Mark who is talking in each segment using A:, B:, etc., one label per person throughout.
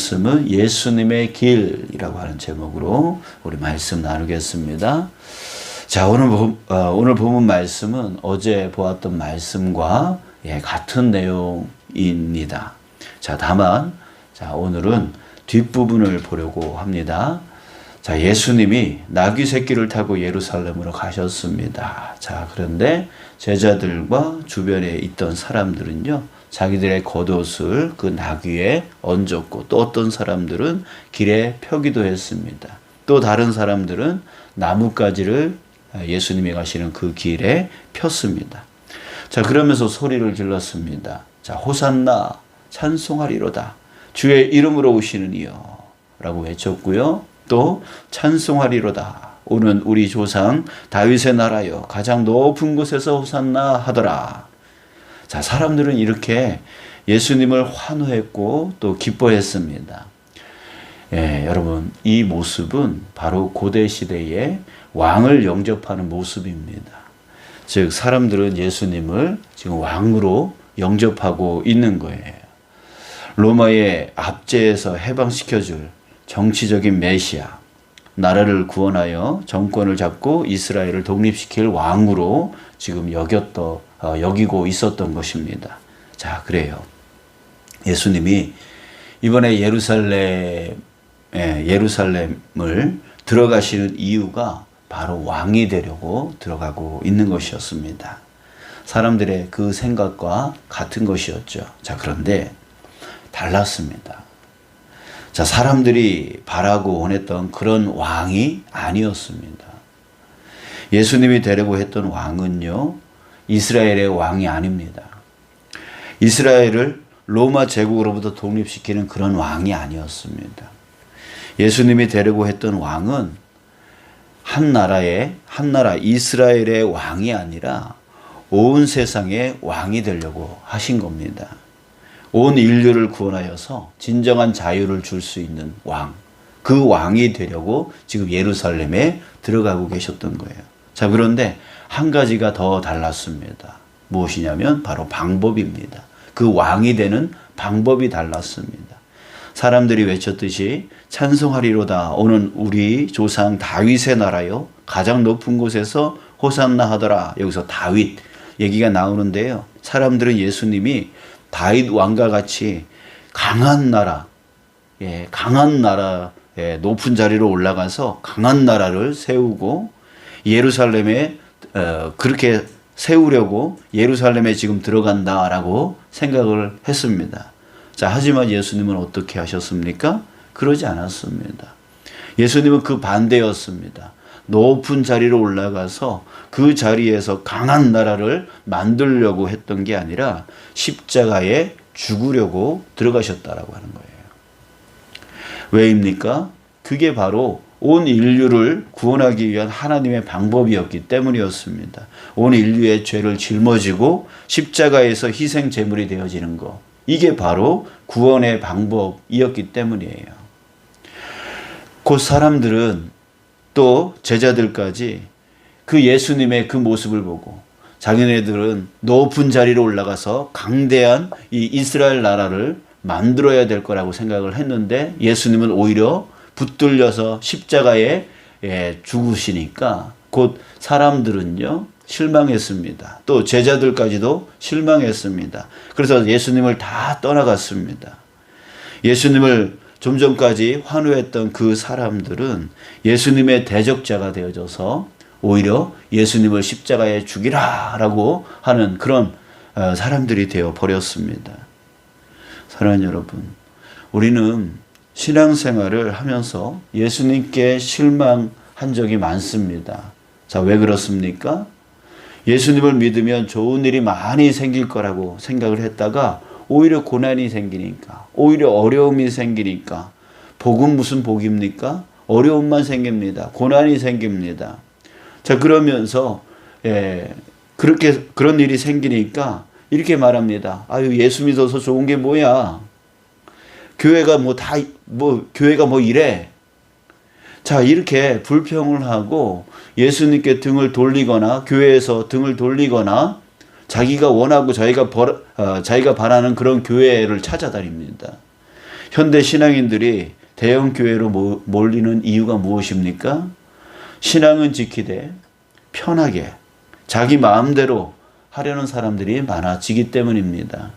A: 말씀은 예수님의 길이라고 하는 제목으로 우리 말씀 나누겠습니다. 자, 오늘 본문 말씀은 어제 보았던 말씀과 같은 내용입니다. 자, 다만 오늘은 뒷부분을 보려고 합니다. 자, 예수님이 나귀 새끼를 타고 예루살렘으로 가셨습니다. 자, 그런데 제자들과 주변에 있던 사람들은요, 자기들의 겉옷을 그 나귀에 얹었고, 또 어떤 사람들은 길에 펴기도 했습니다. 또 다른 사람들은 나뭇가지를 예수님이 가시는 그 길에 폈습니다. 자, 그러면서 소리를 질렀습니다. 자, 호산나, 찬송하리로다. 주의 이름으로 오시는 이여 라고 외쳤고요. 또 찬송하리로다. 오는 우리 조상 다윗의 나라여 가장 높은 곳에서 호산나 하더라. 자, 사람들은 이렇게 예수님을 환호했고 또 기뻐했습니다. 여러분, 이 모습은 바로 고대 시대의 왕을 영접하는 모습입니다. 즉, 사람들은 예수님을 지금 왕으로 영접하고 있는 거예요. 로마의 압제에서 해방시켜줄 정치적인 메시아, 나라를 구원하여 정권을 잡고 이스라엘을 독립시킬 왕으로 지금 여기고 있었던 것입니다. 자, 그래요. 예수님이 이번에 예루살렘을 들어가시는 이유가 바로 왕이 되려고 들어가고 있는 것이었습니다. 사람들의 그 생각과 같은 것이었죠. 자, 그런데 달랐습니다. 자, 사람들이 바라고 원했던 그런 왕이 아니었습니다. 예수님이 되려고 했던 왕은요, 이스라엘의 왕이 아닙니다. 이스라엘을 로마 제국으로부터 독립시키는 그런 왕이 아니었습니다. 예수님이 되려고 했던 왕은 한 나라 이스라엘의 왕이 아니라 온 세상의 왕이 되려고 하신 겁니다. 온 인류를 구원하여서 진정한 자유를 줄 수 있는 왕, 그 왕이 되려고 지금 예루살렘에 들어가고 계셨던 거예요. 자, 그런데 한 가지가 더 달랐습니다. 무엇이냐면 바로 방법입니다. 그 왕이 되는 방법이 달랐습니다. 사람들이 외쳤듯이 찬송하리로다. 오는 우리 조상 다윗의 나라요 가장 높은 곳에서 호산나 하더라. 여기서 다윗 얘기가 나오는데요. 사람들은 예수님이 다윗 왕과 같이 강한 나라, 강한 나라의 높은 자리로 올라가서 강한 나라를 세우고 예루살렘에 그렇게 세우려고 예루살렘에 지금 들어간다라고 생각을 했습니다. 자, 하지만 예수님은 어떻게 하셨습니까? 그러지 않았습니다. 예수님은 그 반대였습니다. 높은 자리로 올라가서 그 자리에서 강한 나라를 만들려고 했던 게 아니라 십자가에 죽으려고 들어가셨다라고 하는 거예요. 왜입니까? 그게 바로 온 인류를 구원하기 위한 하나님의 방법이었기 때문이었습니다. 온 인류의 죄를 짊어지고 십자가에서 희생 제물이 되어지는 것. 이게 바로 구원의 방법이었기 때문이에요. 곧 사람들은 또 제자들까지 그 예수님의 그 모습을 보고 자기네들은 높은 자리로 올라가서 강대한 이 이스라엘 나라를 만들어야 될 거라고 생각을 했는데 예수님은 오히려 붙들려서 십자가에 죽으시니까 곧 사람들은요 실망했습니다. 또 제자들까지도 실망했습니다. 그래서 예수님을 다 떠나갔습니다. 예수님을 좀 전까지 환호했던 그 사람들은 예수님의 대적자가 되어져서 오히려 예수님을 십자가에 죽이라라고 하는 그런 사람들이 되어 버렸습니다. 사랑하는 여러분, 우리는 신앙생활을 하면서 예수님께 실망한 적이 많습니다. 자, 왜 그렇습니까? 예수님을 믿으면 좋은 일이 많이 생길 거라고 생각을 했다가 오히려 고난이 생기니까, 오히려 어려움이 생기니까, 복은 무슨 복입니까? 어려움만 생깁니다. 고난이 생깁니다. 자, 그러면서 그런 일이 생기니까 이렇게 말합니다. 아유, 예수 믿어서 좋은 게 뭐야? 교회가 교회가 뭐 이래? 자, 이렇게 불평을 하고 예수님께 등을 돌리거나 교회에서 등을 돌리거나 자기가 원하고 자기가 바라는 그런 교회를 찾아다닙니다. 현대 신앙인들이 대형 교회로 몰리는 이유가 무엇입니까? 신앙은 지키되 편하게 자기 마음대로 하려는 사람들이 많아지기 때문입니다.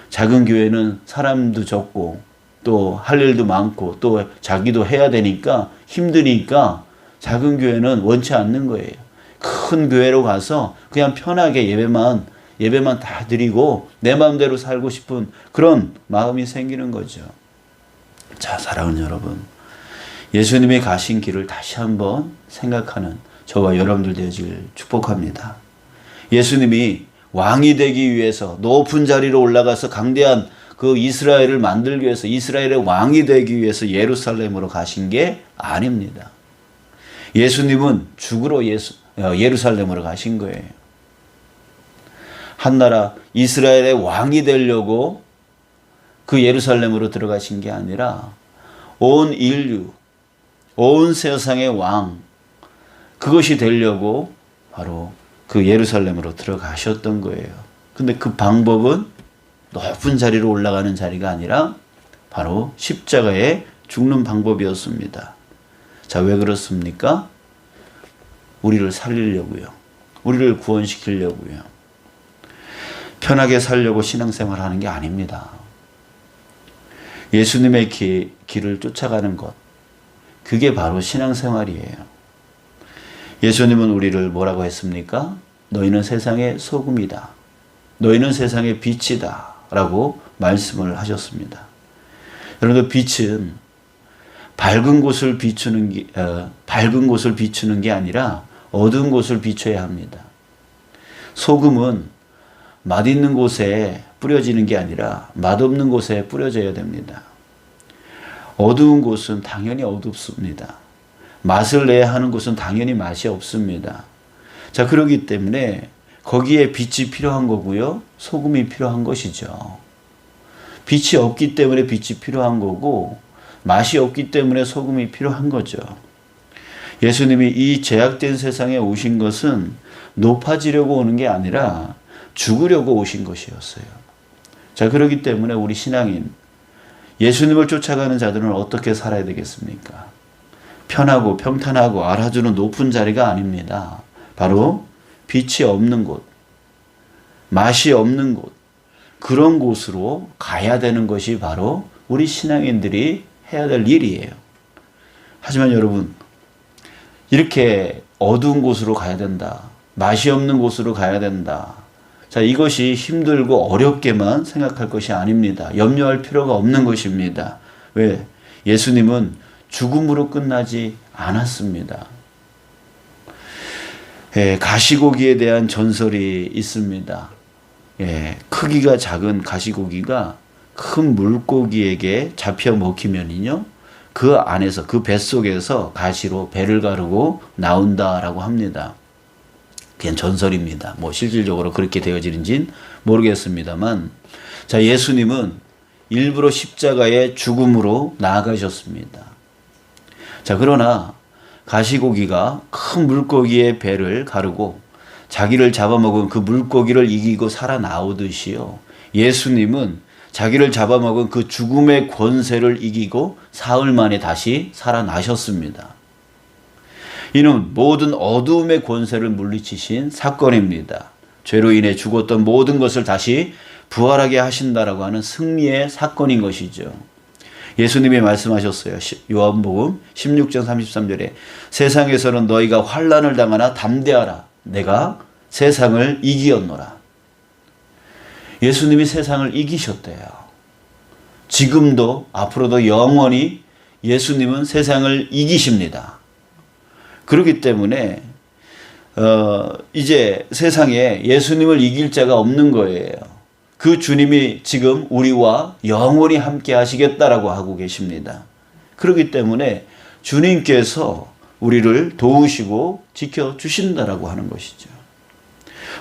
A: 작은 교회는 사람도 적고 또 할 일도 많고 또 자기도 해야 되니까 힘드니까 작은 교회는 원치 않는 거예요. 큰 교회로 가서 그냥 편하게 예배만 다 드리고 내 마음대로 살고 싶은 그런 마음이 생기는 거죠. 자, 사랑하는 여러분, 예수님이 가신 길을 다시 한번 생각하는 저와 여러분들 되어지길 축복합니다. 예수님이 왕이 되기 위해서 높은 자리로 올라가서 강대한 그 이스라엘을 만들기 위해서 이스라엘의 왕이 되기 위해서 예루살렘으로 가신 게 아닙니다. 예수님은 죽으러 예루살렘으로 가신 거예요. 한나라 이스라엘의 왕이 되려고 그 예루살렘으로 들어가신 게 아니라 온 인류, 온 세상의 왕, 그것이 되려고 바로 그 예루살렘으로 들어가셨던 거예요. 근데 그 방법은 높은 자리로 올라가는 자리가 아니라 바로 십자가에 죽는 방법이었습니다. 자, 왜 그렇습니까? 우리를 살리려고요. 우리를 구원시키려고요. 편하게 살려고 신앙생활을 하는 게 아닙니다. 예수님의 길을 쫓아가는 것, 그게 바로 신앙생활이에요. 예수님은 우리를 뭐라고 했습니까? 너희는 세상의 소금이다. 너희는 세상의 빛이다. 라고 말씀을 하셨습니다. 여러분, 빛은 밝은 곳을 비추는 게 아니라 어두운 곳을 비춰야 합니다. 소금은 맛있는 곳에 뿌려지는 게 아니라 맛없는 곳에 뿌려져야 됩니다. 어두운 곳은 당연히 어둡습니다. 맛을 내야 하는 곳은 당연히 맛이 없습니다. 자, 그렇기 때문에 거기에 빛이 필요한 거고요. 소금이 필요한 것이죠. 빛이 없기 때문에 빛이 필요한 거고 맛이 없기 때문에 소금이 필요한 거죠. 예수님이 이 제약된 세상에 오신 것은 높아지려고 오는 게 아니라 죽으려고 오신 것이었어요. 자, 그렇기 때문에 우리 신앙인, 예수님을 쫓아가는 자들은 어떻게 살아야 되겠습니까? 편하고 평탄하고 알아주는 높은 자리가 아닙니다. 바로 빛이 없는 곳, 맛이 없는 곳, 그런 곳으로 가야 되는 것이 바로 우리 신앙인들이 해야 될 일이에요. 하지만 여러분, 이렇게 어두운 곳으로 가야 된다. 맛이 없는 곳으로 가야 된다. 자, 이것이 힘들고 어렵게만 생각할 것이 아닙니다. 염려할 필요가 없는 것입니다. 왜? 예수님은 죽음으로 끝나지 않았습니다. 가시고기에 대한 전설이 있습니다. 크기가 작은 가시고기가 큰 물고기에게 잡혀 먹히면요, 그 안에서, 그 뱃속에서 가시로 배를 가르고 나온다라고 합니다. 그냥 전설입니다. 뭐 실질적으로 그렇게 되어지는지는 모르겠습니다만, 자, 예수님은 일부러 십자가의 죽음으로 나아가셨습니다. 자, 그러나 가시고기가 큰 물고기의 배를 가르고 자기를 잡아먹은 그 물고기를 이기고 살아나오듯이요, 예수님은 자기를 잡아먹은 그 죽음의 권세를 이기고 사흘 만에 다시 살아나셨습니다. 이는 모든 어두움의 권세를 물리치신 사건입니다. 죄로 인해 죽었던 모든 것을 다시 부활하게 하신다라고 하는 승리의 사건인 것이죠. 예수님이 말씀하셨어요. 요한복음 16장 33절에 세상에서는 너희가 환난을 당하나 담대하라. 내가 세상을 이기었노라. 예수님이 세상을 이기셨대요. 지금도 앞으로도 영원히 예수님은 세상을 이기십니다. 그렇기 때문에 이제 세상에 예수님을 이길 자가 없는 거예요. 그 주님이 지금 우리와 영원히 함께 하시겠다라고 하고 계십니다. 그렇기 때문에 주님께서 우리를 도우시고 지켜주신다라고 하는 것이죠.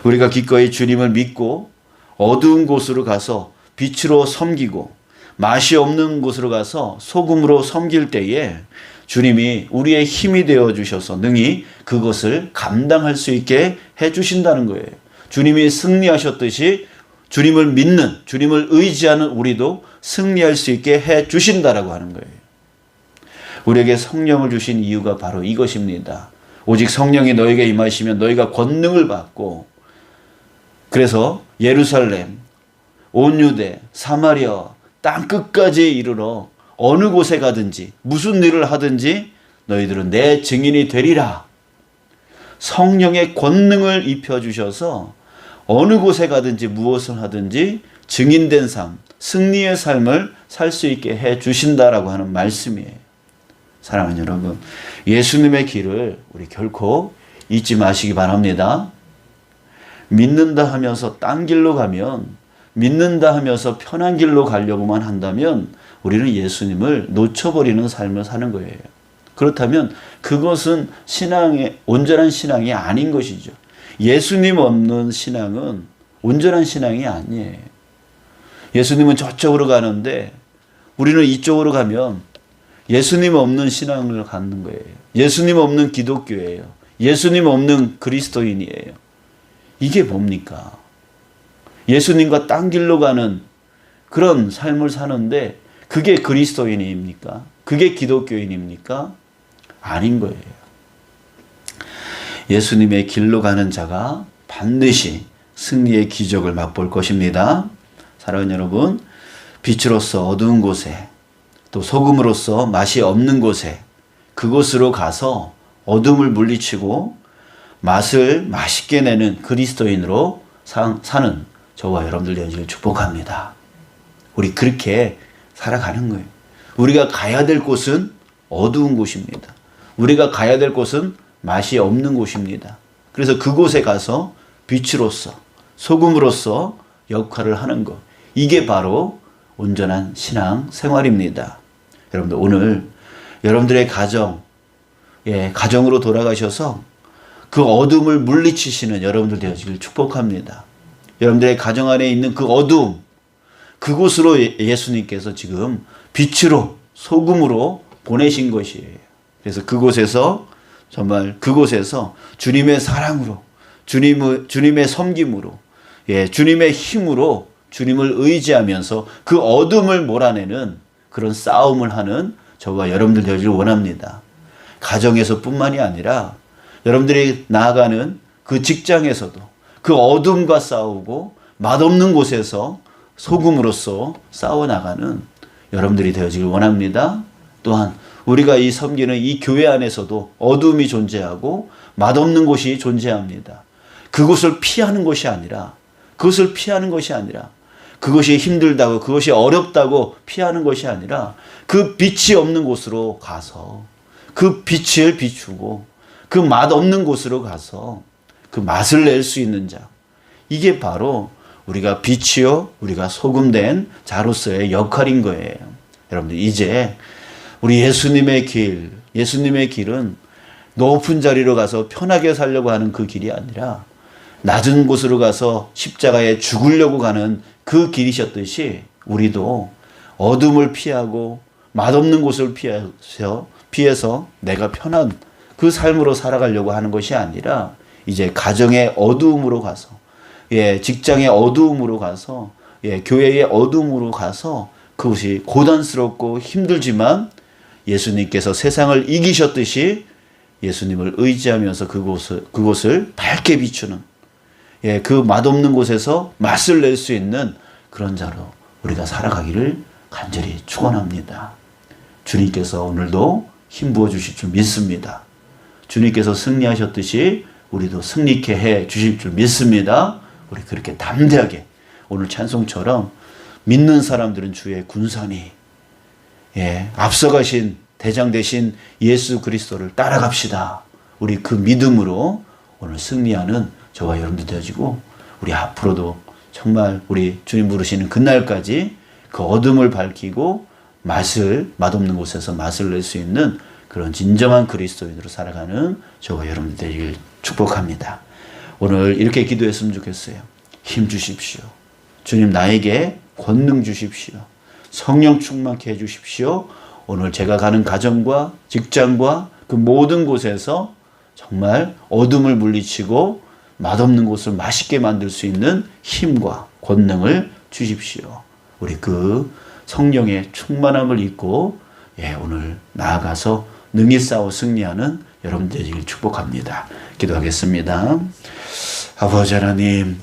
A: 우리가 기꺼이 주님을 믿고 어두운 곳으로 가서 빛으로 섬기고 맛이 없는 곳으로 가서 소금으로 섬길 때에 주님이 우리의 힘이 되어 주셔서 능히 그것을 감당할 수 있게 해 주신다는 거예요. 주님이 승리하셨듯이 주님을 믿는, 주님을 의지하는 우리도 승리할 수 있게 해 주신다라고 하는 거예요. 우리에게 성령을 주신 이유가 바로 이것입니다. 오직 성령이 너에게 임하시면 너희가 권능을 받고, 그래서 예루살렘, 온 유대, 사마리아, 땅 끝까지 이르러 어느 곳에 가든지 무슨 일을 하든지 너희들은 내 증인이 되리라. 성령의 권능을 입혀주셔서 어느 곳에 가든지 무엇을 하든지 증인된 삶, 승리의 삶을 살 수 있게 해 주신다라고 하는 말씀이에요. 사랑하는 여러분, 예수님의 길을 우리 결코 잊지 마시기 바랍니다. 믿는다 하면서 딴 길로 가면, 믿는다 하면서 편한 길로 가려고만 한다면 우리는 예수님을 놓쳐버리는 삶을 사는 거예요. 그렇다면 그것은 온전한 신앙이 아닌 것이죠. 예수님 없는 신앙은 온전한 신앙이 아니에요. 예수님은 저쪽으로 가는데 우리는 이쪽으로 가면 예수님 없는 신앙을 갖는 거예요. 예수님 없는 기독교예요. 예수님 없는 그리스도인이에요. 이게 뭡니까? 예수님과 딴 길로 가는 그런 삶을 사는데 그게 그리스도인입니까? 그게 기독교인입니까? 아닌 거예요. 예수님의 길로 가는 자가 반드시 승리의 기적을 맛볼 것입니다. 사랑하는 여러분, 빛으로서 어두운 곳에, 또 소금으로서 맛이 없는 곳에, 그곳으로 가서 어둠을 물리치고 맛을 맛있게 내는 그리스도인으로 사는 저와 여러분들 되시길 축복합니다. 우리 그렇게 살아가는 거예요. 우리가 가야 될 곳은 어두운 곳입니다. 우리가 가야 될 곳은 맛이 없는 곳입니다. 그래서 그곳에 가서 빛으로서, 소금으로서 역할을 하는 것. 이게 바로 온전한 신앙 생활입니다. 여러분들, 오늘 여러분들의 가정으로 돌아가셔서 그 어둠을 물리치시는 여러분들 되어지길 축복합니다. 여러분들의 가정 안에 있는 그 어두움, 그곳으로 예수님께서 지금 빛으로, 소금으로 보내신 것이에요. 그래서 그곳에서, 정말 그곳에서 주님의 사랑으로, 주님의 섬김으로, 주님의 힘으로 주님을 의지하면서 그 어둠을 몰아내는 그런 싸움을 하는 저와 여러분들 되기를 원합니다. 가정에서 뿐만이 아니라 여러분들이 나아가는 그 직장에서도 그 어둠과 싸우고 맛없는 곳에서 소금으로서 싸워나가는 여러분들이 되어지길 원합니다. 또한 우리가 이 섬기는 이 교회 안에서도 어둠이 존재하고 맛없는 곳이 존재합니다. 그것을 피하는 것이 아니라 그것이 힘들다고, 그것이 어렵다고 피하는 것이 아니라 그 빛이 없는 곳으로 가서 그 빛을 비추고 그 맛없는 곳으로 가서 그 맛을 낼 수 있는 자. 이게 바로 우리가 빛이요, 우리가 소금된 자로서의 역할인 거예요. 여러분들, 이제 우리 예수님의 길은 높은 자리로 가서 편하게 살려고 하는 그 길이 아니라 낮은 곳으로 가서 십자가에 죽으려고 가는 그 길이셨듯이 우리도 어둠을 피하고 맛없는 곳을 피해서 내가 편한 그 삶으로 살아가려고 하는 것이 아니라 이제 가정의 어두움으로 가서, 직장의 어두움으로 가서, 교회의 어두움으로 가서 그것이 고단스럽고 힘들지만 예수님께서 세상을 이기셨듯이 예수님을 의지하면서 그곳을 밝게 비추는, 그 맛없는 곳에서 맛을 낼 수 있는 그런 자로 우리가 살아가기를 간절히 축원합니다. 주님께서 오늘도 힘부어 주실 줄 믿습니다. 주님께서 승리하셨듯이 우리도 승리케 해 주실 줄 믿습니다. 우리 그렇게 담대하게 오늘 찬송처럼 믿는 사람들은 주의 군사니, 앞서가신 대장 되신 예수 그리스도를 따라갑시다. 우리 그 믿음으로 오늘 승리하는 저와 여러분들 되어지고, 우리 앞으로도 정말 우리 주님 부르시는 그날까지 그 어둠을 밝히고 맛없는 곳에서 맛을 낼 수 있는 그런 진정한 그리스도인으로 살아가는 저와 여러분들 되길 축복합니다. 오늘 이렇게 기도했으면 좋겠어요. 힘 주십시오. 주님, 나에게 권능 주십시오. 성령 충만케 해주십시오. 오늘 제가 가는 가정과 직장과 그 모든 곳에서 정말 어둠을 물리치고 맛없는 곳을 맛있게 만들 수 있는 힘과 권능을 주십시오. 우리 그 성령의 충만함을 입고 오늘 나아가서 능히 싸워 승리하는 여러분들 되기를 축복합니다. 기도하겠습니다. 아버지 하나님,